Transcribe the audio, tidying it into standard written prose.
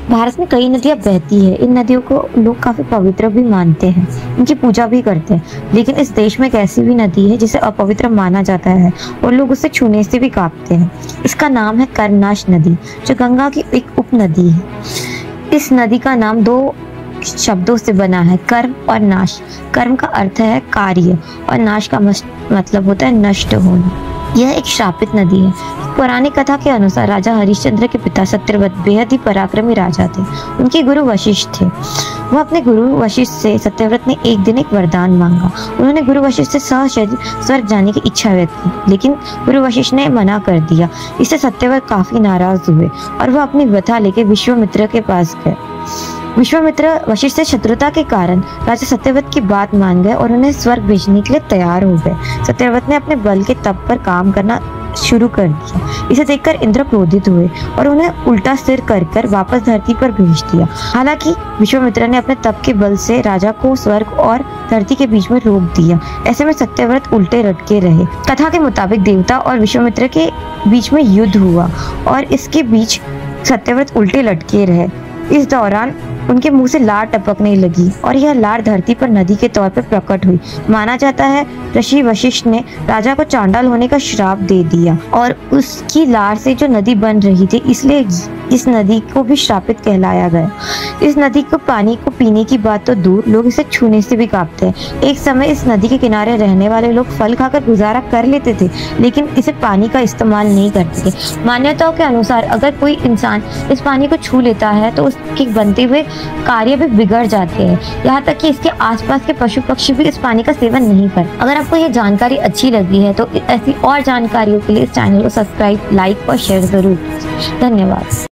भारत में कई नदियां बहती है। इन नदियों को लोग काफी पवित्र भी मानते हैं, इनकी पूजा भी करते हैं। लेकिन इस देश में एक ऐसी भी नदी है जिसे अपवित्र माना जाता है और लोग उसे छूने से भी कांपते हैं। इसका नाम है कर्मनाश नदी, जो गंगा की एक उपनदी है। इस नदी का नाम दो शब्दों से बना है, कर्म और नाश। कर्म का अर्थ है कार्य और नाश का मतलब होता है नष्ट होना। यह एक श्रापित नदी है। पुरानी कथा के अनुसार राजा हरिश्चंद्र के पिता सत्यव्रत बेहद ही पराक्रमी राजा थे। उनके गुरु वशिष्ठ थे। वह अपने गुरु वशिष्ठ से सत्यव्रत ने एक दिन एक वरदान मांगा। उन्होंने गुरु वशिष्ठ से सहशरीर स्वर्ग जाने की इच्छा व्यक्त की, लेकिन गुरु वशिष्ठ ने मना कर दिया। इससे सत्यव्रत काफी नाराज हुए और वह अपनी व्यथा लेकर विश्वामित्र के पास गए। विश्वामित्र वशिष्ठ से शत्रुता के कारण राजा सत्यव्रत की बात मान गए और उन्हें स्वर्ग भेजने के लिए तैयार हो गए। सत्यव्रत ने अपने बल के तप पर काम करना शुरू कर दिया। इसे देखकर इंद्र क्रोधित हुए और उन्हें उल्टा सिर कर वापस धरती पर भेज दिया। हालांकि विश्वामित्र ने अपने तप के बल से राजा को स्वर्ग और धरती के बीच में रोक दिया। ऐसे में सत्यव्रत उल्टे लटके रहे। कथा के मुताबिक देवता और विश्वामित्र के बीच में युद्ध हुआ और इसके बीच सत्यव्रत उल्टे लटके रहे। इस दौरान उनके मुंह से लार टपकने लगी और यह लार धरती पर नदी के तौर पर प्रकट हुई। माना जाता है ऋषि वशिष्ठ ने राजा को चांडाल होने का श्राप दे दिया और उसकी लार से जो नदी बन रही थी, इसलिए इस नदी को भी श्रापित कहलाया गया। इस नदी को पानी को पीने की बात तो दूर, लोग इसे छूने से भी कांपते हैं। एक समय इस नदी के किनारे रहने वाले लोग फल खाकर गुजारा कर लेते थे, लेकिन इसे पानी का इस्तेमाल नहीं करते थे। मान्यताओं के अनुसार अगर कोई इंसान इस पानी को छू लेता है तो उसके बनते हुए कार्य भी बिगड़ जाते हैं। यहाँ तक कि इसके आसपास के पशु पक्षी भी इस पानी का सेवन नहीं करते। अगर आपको यह जानकारी अच्छी लगी है तो ऐसी और जानकारियों के लिए इस चैनल को सब्सक्राइब, लाइक और शेयर जरूर। धन्यवाद।